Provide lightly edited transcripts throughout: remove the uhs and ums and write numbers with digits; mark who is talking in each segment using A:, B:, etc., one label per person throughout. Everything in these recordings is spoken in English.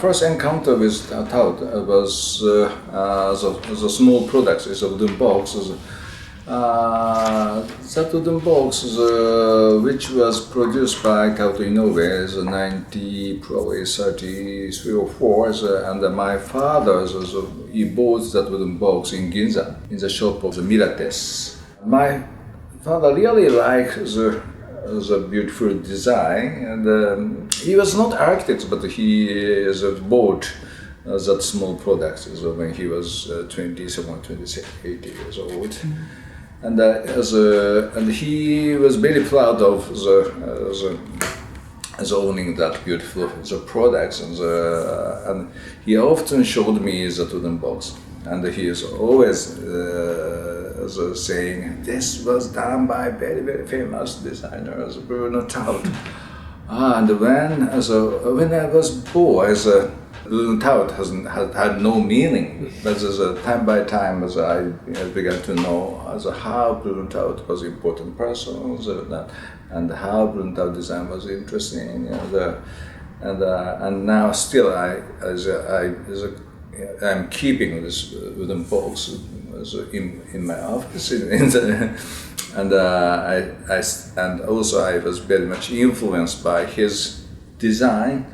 A: first encounter with Taut was the small products, is a wooden box. That wooden box, which was produced by Taut and Hyuga, is 33 or 4, and my father he bought that wooden box in Ginza, in the shop of the Mirates. My father really liked the beautiful design, and he was not architect, but he bought that small products when he was 27, 28 years old. And he was very proud of owning that beautiful products, and he often showed me the wooden box, and he is always saying, this was done by very, very famous designer, Bruno Taut. And when I was born, Bruno Taut had no meaning, but time by time I began to know how Bruno Taut was an important person, and how Bruno Taut design was interesting, and now still I'm keeping this wooden box in my office, and also I was very much influenced by his design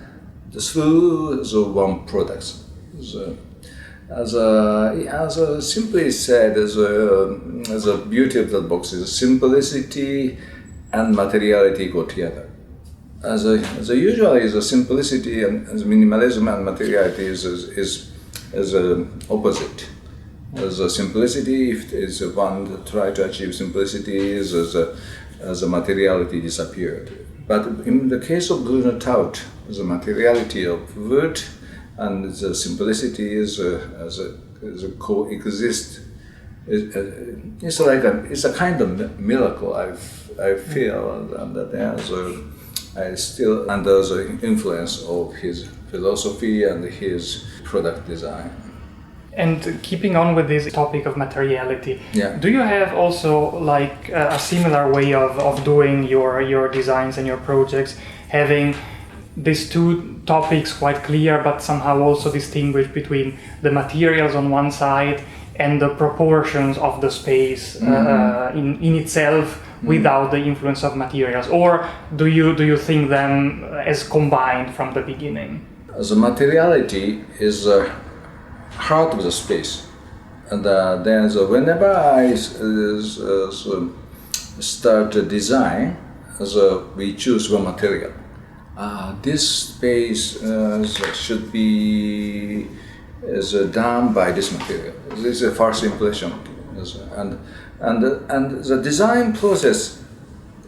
A: through the one products. As simply said, the beauty of that box is simplicity and materiality go together. Usually the simplicity and the minimalism and materiality is opposite. The simplicity, if is one that try to achieve simplicity, the materiality disappeared. But in the case of Bruno Taut, the materiality of wood and the simplicity is coexist. It's a kind of miracle. I feel, and I still under the influence of his philosophy and his product design.
B: And keeping on with this topic of materiality,
A: yeah.
B: Do you have also like a similar way of doing your designs and your projects, having these two topics quite clear, but somehow also distinguish between the materials on one side and the proportions of the space in itself, without the influence of materials? Or do you think them as combined from the beginning?
A: The materiality is heart of the space, and then whenever I start a design, we choose one material. This space should be done by this material. This is a first impression, and the design process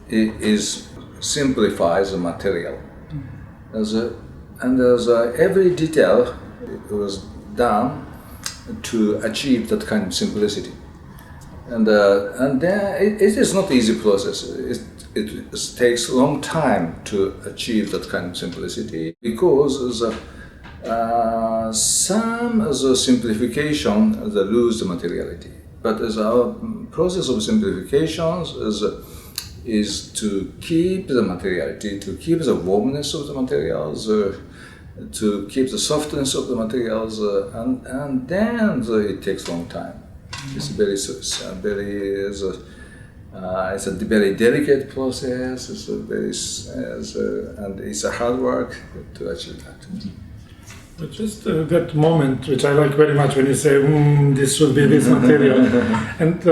A: is simplifies the material, and every detail was done to achieve that kind of simplicity, and then it is not easy process. It takes a long time to achieve that kind of simplicity, because some of the simplification lose the materiality. But as our process of simplifications is to keep the materiality, to keep the warmness of the materials, to keep the softness of the materials, and then it takes a long time. It's a very delicate process. And it's a hard work to achieve that.
C: But just that moment, which I like very much, when you say, this should be this material. And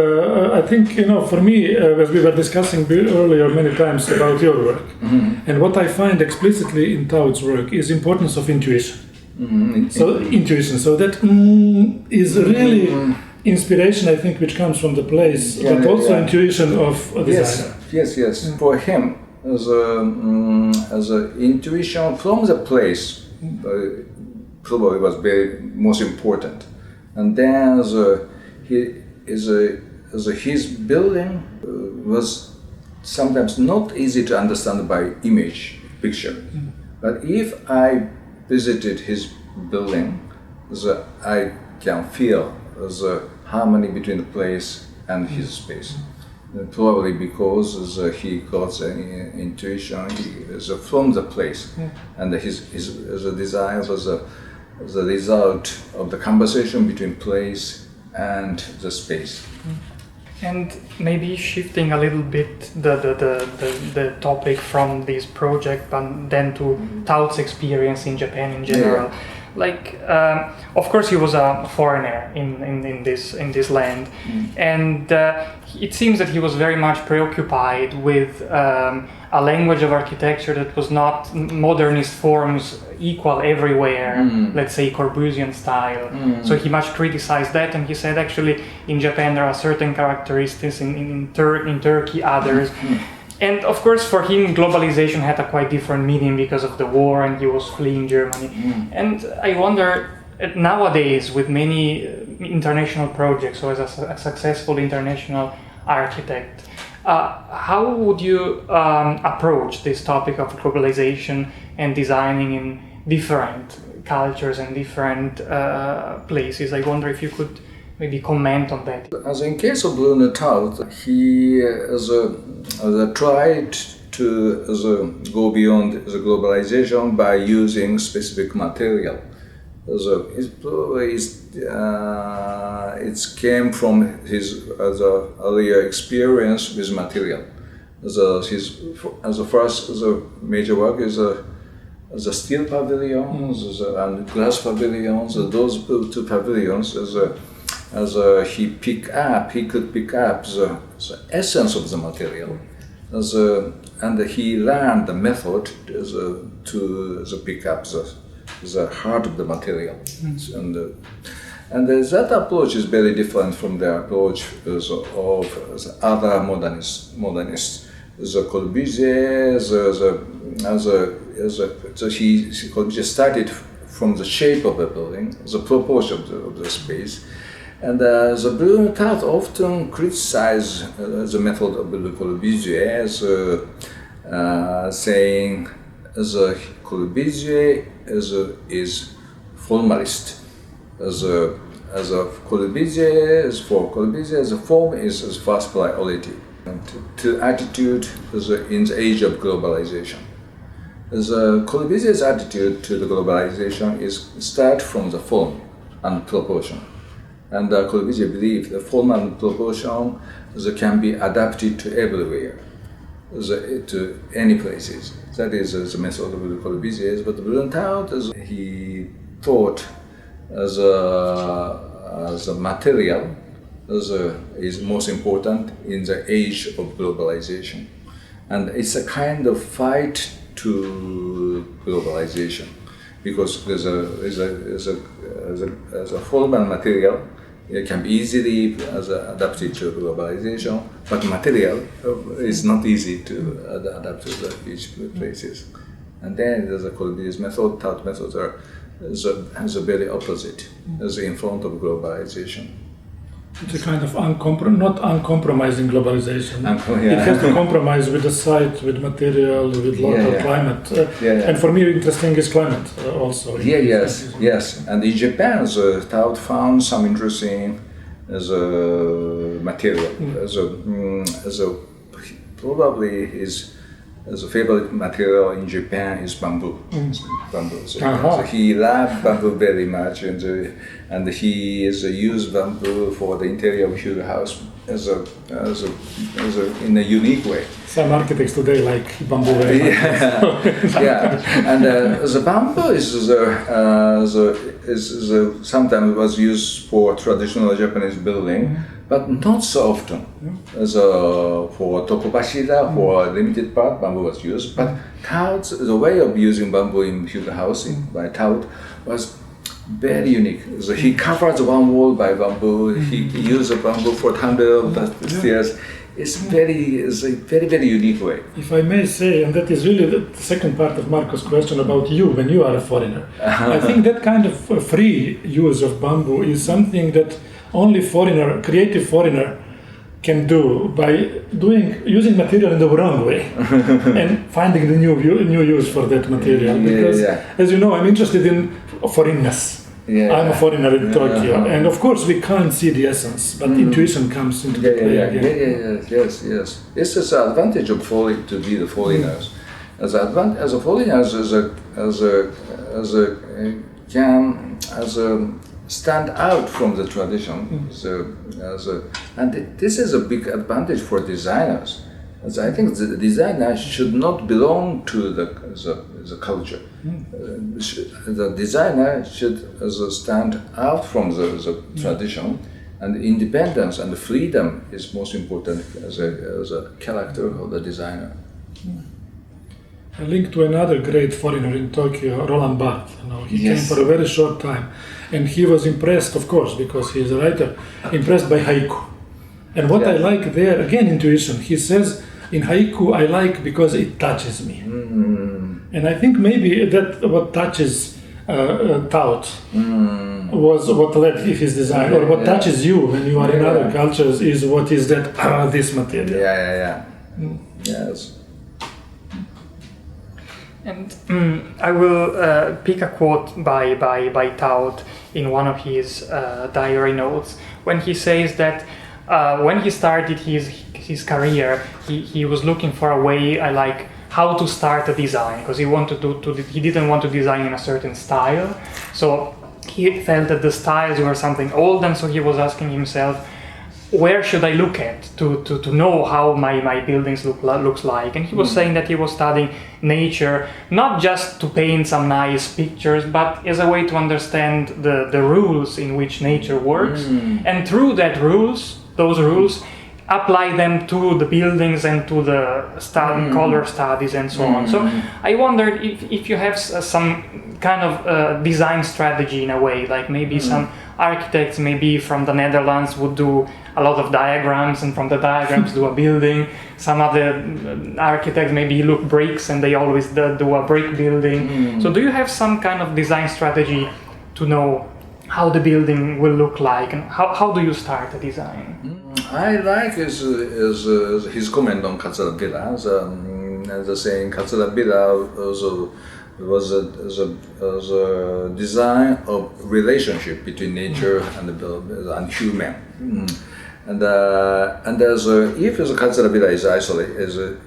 C: I think, for me, as we were discussing earlier many times about your work, and what I find explicitly in Taut's work is importance of intuition. Intuition. So that is really inspiration, I think, which comes from the place, but also intuition of a designer.
A: Yes. For him, as a intuition from the place, probably was very most important, and then his building was sometimes not easy to understand by picture. But if I visited his building, I can feel the harmony between the place and his space. Probably because he got the intuition from the place, and his design was the result of the conversation between place and the space.
B: And maybe shifting a little bit the topic from this project, but then to Taut's experience in Japan in general. Like, of course, he was a foreigner in this land, and it seems that he was very much preoccupied with a language of architecture that was not modernist forms equal everywhere. Let's say Corbusian style. So he much criticized that, and he said actually in Japan there are certain characteristics, in Turkey others. And of course, for him, globalization had a quite different meaning because of the war, and he was fleeing Germany. And I wonder, nowadays, with many international projects, so as a successful international architect, how would you approach this topic of globalization and designing in different cultures and different places? I wonder if you could maybe comment on that.
A: As in case of Bruno Taut, he tried to go beyond the globalization by using specific material. It came from his earlier experience with material. His first major work is the steel pavilions and glass pavilions. Those two pavilions, he could pick up the essence of the material, and he learned the method to pick up the heart of the material. And that approach is very different from the approach of the other modernists. The Corbusier, Corbusier started from the shape of the building, the proportion of the space. And the Bruno Taut often criticized the method of Le Corbusier saying the Corbusier is formalist. For Corbusier, the form is his first priority. And to attitude in the age of globalization. The Corbusier's attitude to the globalization is start from the form and proportion. And Corbusier believed the form and proportion can be adapted to everywhere, to any places. That is the method of the Corbusier. But Bruno Taut, he thought as a material is most important in the age of globalization. And it's a kind of fight to globalization, because there's a formal material. It can be easily adapted to globalization, but material is not easy to adapt to each places. And then there's a Corbusier's method, Taut methods has a very opposite, as in front of globalization.
C: It's a kind of not uncompromising globalization. It has to compromise with the site, with material, with local climate. And for me, interesting is climate also.
A: Yes. And in Japan, Taut found some interesting material. Probably his favorite material in Japan is bamboo. So he loved bamboo very much, and he used bamboo for the interior of Hyuga house in a unique way.
C: Some architects today like bamboo.
A: And the bamboo is sometimes was used for traditional Japanese building, but not so often. For tokobashira, for a limited part, bamboo was used. But Taut's the way of using bamboo in Hyuga house by Taut was very unique. So he covered the one wall by bamboo. He used the bamboo for hundreds of the stairs. It's a very unique way.
C: If I may say, and that is really the second part of Marco's question about you when you are a foreigner. I think that kind of free use of bamboo is something that only creative foreigner can do by using material in the wrong way and finding the new use for that material. Because, as you know, I'm interested in foreignness. I'm a foreigner in Tokyo, and of course we can't see the essence, but intuition comes into play again.
A: Yes. This is the advantage of to be the foreigners. As a foreigners, as a stand out from the tradition. And this is a big advantage for designers. As I think the designer should not belong to the culture. The designer should stand out from the tradition, and independence and freedom is most important as a character of the designer.
C: A link to another great foreigner in Tokyo, Roland Barthes. He came for a very short time, and he was impressed, of course, because he is a writer, impressed by haiku. And what I like there, again, intuition. He says, in haiku, I like because it touches me. And I think maybe that what touches Taut was what led his design, or what touches you when you are in other cultures is what is that this material.
A: Yes.
B: And I will pick a quote by Taut in one of his diary notes, when he says that when he started his career, he was looking for a way, how to start a design, because he didn't want to design in a certain style. So he felt that the styles were something old, and so he was asking himself, where should I look at to know how my buildings looks like? And he was saying that he was studying nature, not just to paint some nice pictures, but as a way to understand the rules in which nature works, and through those rules, apply them to the buildings and to the color studies and so on. So I wondered if you have some kind of design strategy in a way, like maybe some architects maybe from the Netherlands would do a lot of diagrams, and from the diagrams do a building. Some other architects maybe look bricks and they always do a brick building. So do you have some kind of design strategy to know how the building will look like, and how do you start a design?
A: I like his comment on Katsura-Villa, the saying Katsura-Villa was a design of relationship between nature and human. And if the Katsura-Villa is isolated,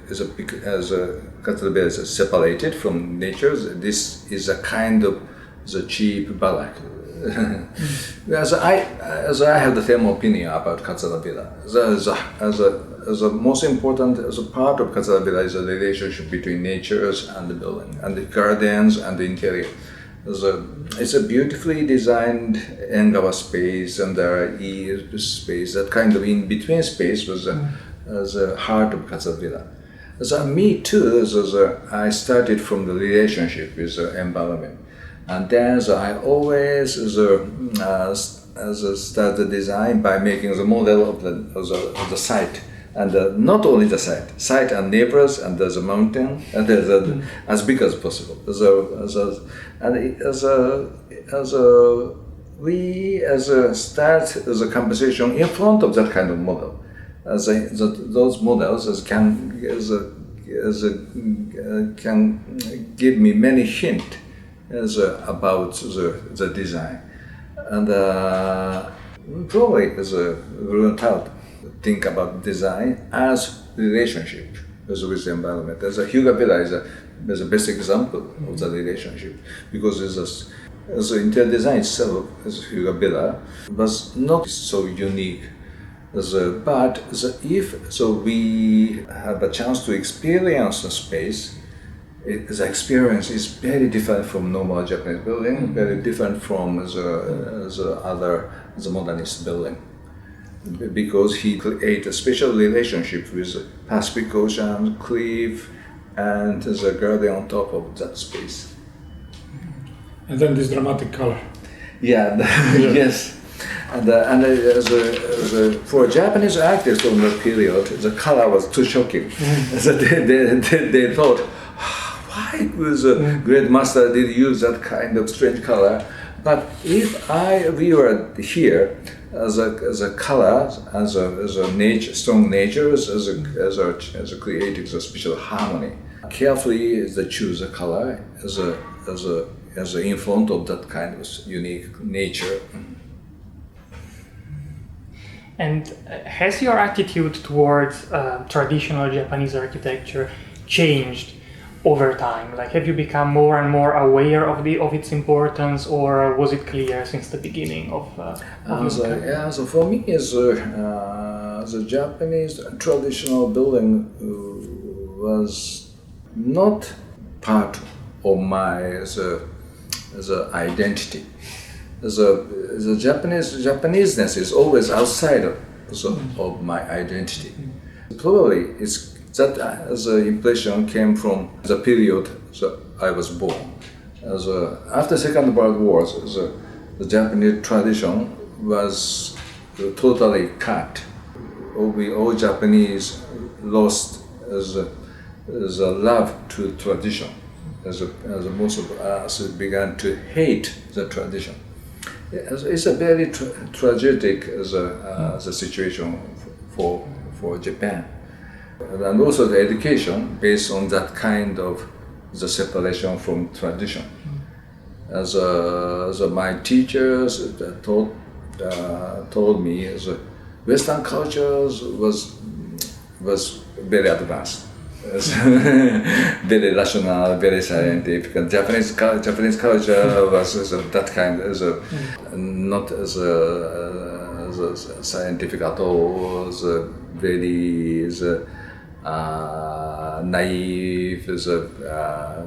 A: Katsura-Villa is separated from nature, this is a kind of the cheap barrack. As I have the same opinion about Katsura-Villa. As a most important as a part of Katsura-Villa is the relationship between nature and the building, and the gardens and the interior. It's a beautifully designed Engawa space, and there is space, that kind of in-between space was the heart of Katsura-Villa. Me too, I started from the relationship with the environment. And then I always start the design by making the model of the site, and not only the site and neighbors, and there's a mountain, and there's as big as possible. We start the conversation in front of that kind of model. Those models can give me many hints about the design, and probably Bruno Taut think about design as relationship with the environment. As a Hyuga Villa is a best example of the relationship, because the interior design itself as Hyuga Villa was not so unique. But if we have a chance to experience the space, the experience is very different from normal Japanese building, very different from the modernist building, because he created a special relationship with the Pacific Ocean, cliff, and the garden on top of that space.
C: And then this dramatic color.
A: Yes. And for Japanese artists from the period, the color was too shocking. So they thought, why was a great master did use that kind of strange color? But if we were here as a color, as a nature, strong nature, as a creating a special harmony, carefully they choose a color as a as in front of that kind of unique nature.
B: And has your attitude towards traditional Japanese architecture changed over time? Like, have you become more and more aware of its importance, or was it clear since the beginning of
A: so for me, the Japanese traditional building was not part of my the identity. The Japaneseness is always outside of my identity. Probably it's that the impression came from the period that I was born. After Second World War, the Japanese tradition was totally cut. We all Japanese lost the love to tradition. As most of us began to hate the tradition. It's a very tragic the situation for Japan, and also the education based on that kind of the separation from tradition. As my teachers told me, Western cultures was very advanced. Very rational, very scientific. And Japanese culture was that kind, not as scientific at all. Very naive,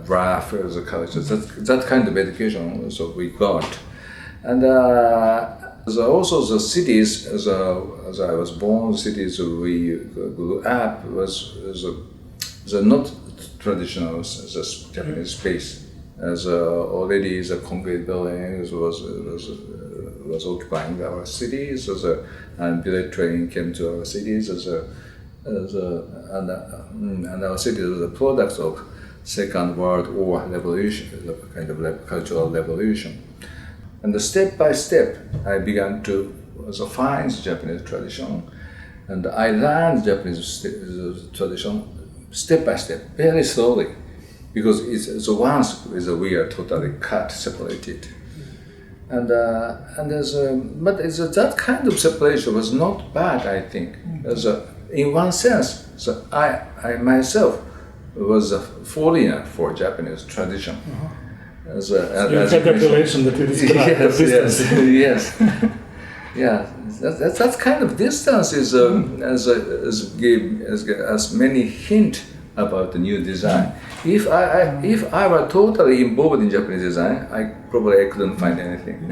A: rough culture. That kind of education so we got, and also the cities. As I was born, the cities we grew up was not traditional Japanese space. Already the concrete buildings was occupying our cities, and bullet train came to our cities, and our cities were the products of Second World War revolution, the kind of cultural revolution. And step by step, I began to find Japanese tradition, and I learned Japanese tradition step by step, very slowly, because once we are totally cut, separated, but that kind of separation was not bad. I think, in one sense, I myself was a foreigner for Japanese tradition.
C: You had that relation that you described.
A: Yes. Yeah, that kind of distance as many hint about the new design. If I were totally involved in Japanese design, I probably couldn't find anything.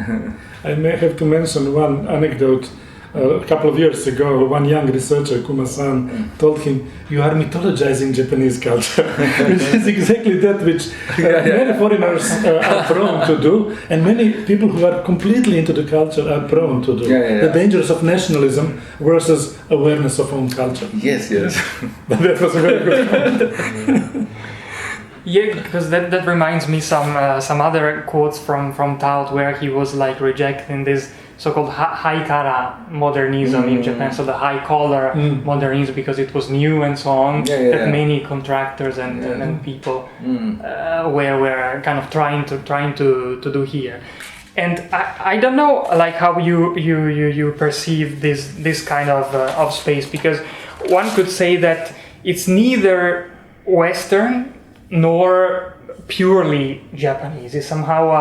C: I may have to mention one anecdote. A couple of years ago, one young researcher, Kuma-san, told him, "You are mythologizing Japanese culture," which is exactly that which many foreigners are prone to do, and many people who are completely into the culture are prone to do. The dangers of nationalism versus awareness of own culture.
A: Yes.
C: But that was a very good point.
B: Yeah, because that reminds me some other quotes from Taut, where he was like rejecting this so-called high kara modernism in Japan, so the high collar modernism, because it was new and so on, that many contractors and people were kind of trying to do here. And I don't know like how you perceive this kind of space, because one could say that it's neither Western nor purely Japanese. It's somehow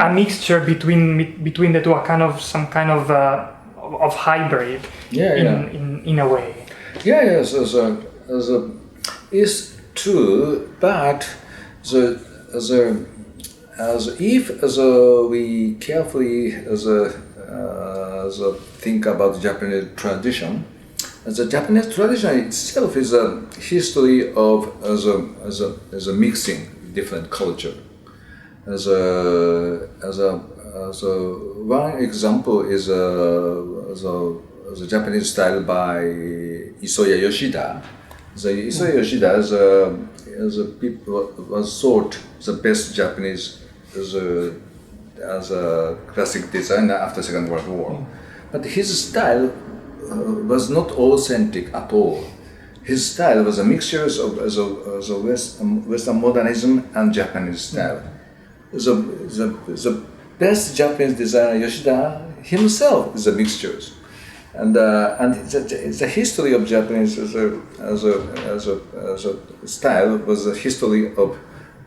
B: a mixture between the two, some kind of hybrid in a way.
A: Yes, it's true, but if we carefully think about Japanese tradition, the Japanese tradition itself is a history of as a mixing different culture. As one example is the Japanese style by Isoya Yoshida. The Isoya Yoshida was thought the best Japanese as a classic designer after Second World War, but his style was not authentic at all. His style was a mixture of Western modernism and Japanese style. the best Japanese designer Yoshida himself is a mixtures, and the history of Japanese as a style was a history of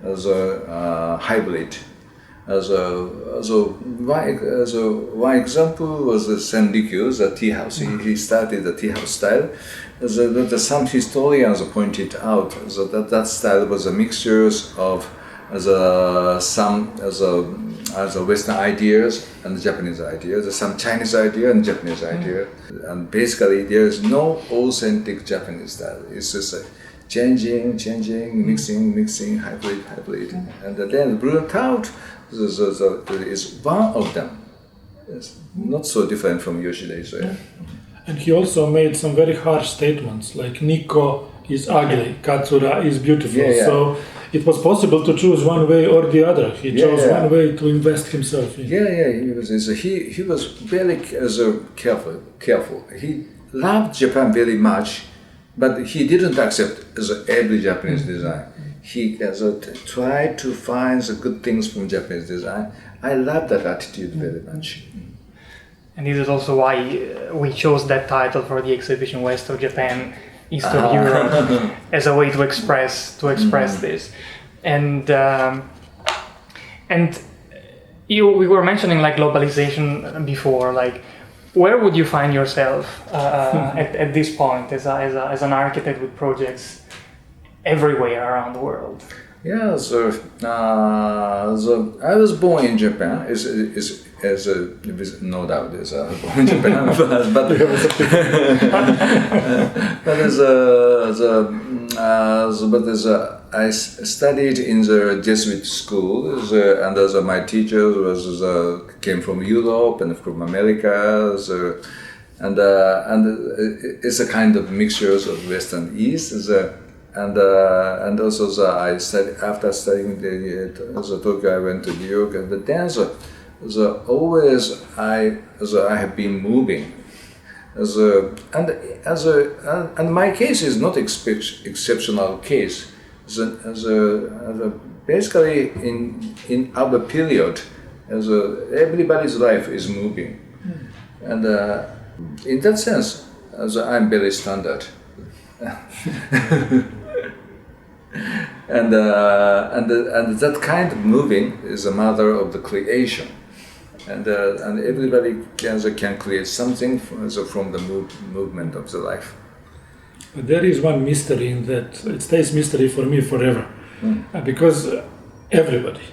A: as a hybrid. One example was the Senrikyu, the tea house. He started the tea house style. Some historians pointed out that style was a mixture of some Western ideas and Japanese ideas, some Chinese idea and Japanese idea, and basically there is no authentic Japanese style. It's just changing, mixing, hybrid, and then Bruno Taut is one of them. It's not so different from Yoshida Israel.
C: And he also made some very harsh statements, like Nikko is ugly, Katsura is beautiful. So it was possible to choose one way or the other. He chose one way to invest himself in.
A: He was very careful. He loved Japan very much, but he didn't accept every Japanese design. He tried to find the good things from Japanese design. I love that attitude very much.
B: And this is also why we chose that title for the exhibition, West of Japan, East of Europe, as a way to express this. And we were mentioning like globalization before. Like, where would you find yourself at this point as an architect with projects everywhere around the world?
A: Yeah, I was born in Japan. No doubt, I was born in Japan, I studied in the Jesuit school, and my teachers came from Europe and from America, and it's a kind of mixtures of West and East. And also I studied, after studying the Tokyo, I went to New York, and then always I have been moving. And my case is not exceptional case. Basically in our period, everybody's life is moving, and in that sense, I'm very standard. And that kind of moving is the mother of the creation, and everybody can create something from the movement of the life.
C: But there is one mystery in that. It stays mystery for me forever, because everybody,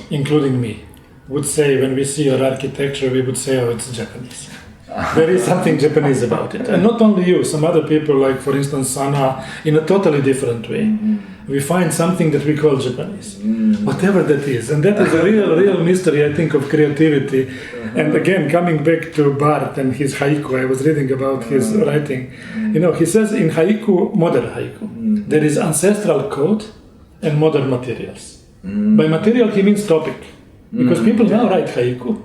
C: including me, would say when we see your architecture, we would say, oh, it's Japanese. There is something Japanese about it. And not only you, some other people, like for instance Sano, in a totally different way. We find something that we call Japanese, whatever that is. And that is a real mystery, I think, of creativity. And again, coming back to Barth and his haiku, I was reading about his writing. He says in haiku, modern haiku, there is ancestral code and modern materials. By material, he means topic. Because people now write haiku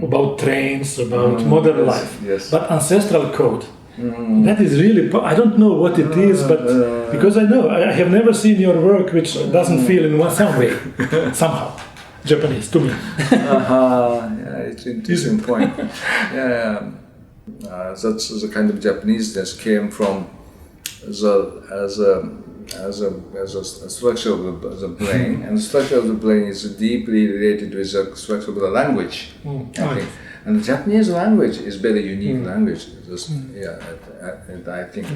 C: about trains, about modern life.
A: Yes.
C: But ancestral code, that is really, I don't know what it is, but because I know, I have never seen your work which doesn't feel in some way, somehow, Japanese to me.
A: It's an interesting point. That's the kind of Japanese that came from as a structure of the brain, and the structure of the brain is deeply related with the structure of the language. I think. And the Japanese language is very unique language. And I think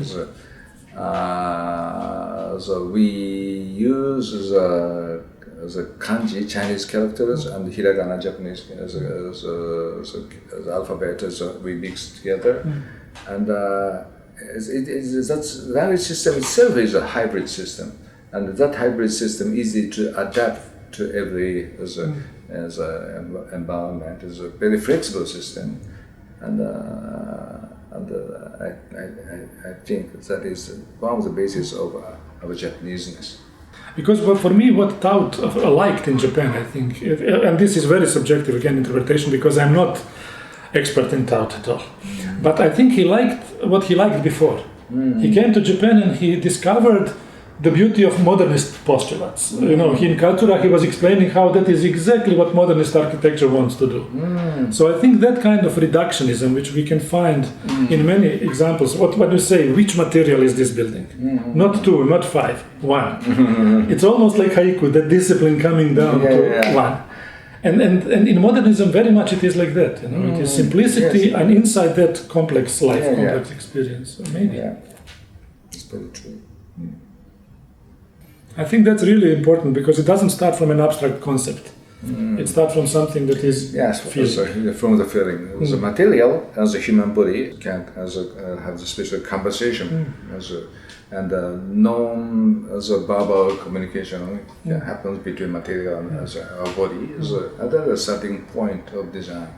A: we use the kanji, Chinese characters, and hiragana, Japanese as alphabet, we mix together, and that language system itself is a hybrid system, and that hybrid system is easy to adapt to every environment. Is a very flexible system, and I think that is one of the bases of our Japaneseness.
C: Because for me, what Taut liked in Japan, I think, and this is very subjective again interpretation, because I'm not expert in Taut at all, but I think he liked what he liked before. He came to Japan and he discovered the beauty of modernist postulates. You know, in Cultura he was explaining how that is exactly what modernist architecture wants to do. So I think that kind of reductionism, which we can find in many examples, what you say, which material is this building? Not 2, not 5, 1. It's almost like haiku, that discipline coming down to 1. And in modernism, very much it is like that. You know, it is simplicity, and inside that complex life, complex experience. So maybe.
A: Yeah, it's very true.
C: I think that's really important because it doesn't start from an abstract concept. It starts from something that is
A: from the feeling. The material as a human body can have the special compensation and non as a verbal communication happens between material and as our body is at a certain point of design.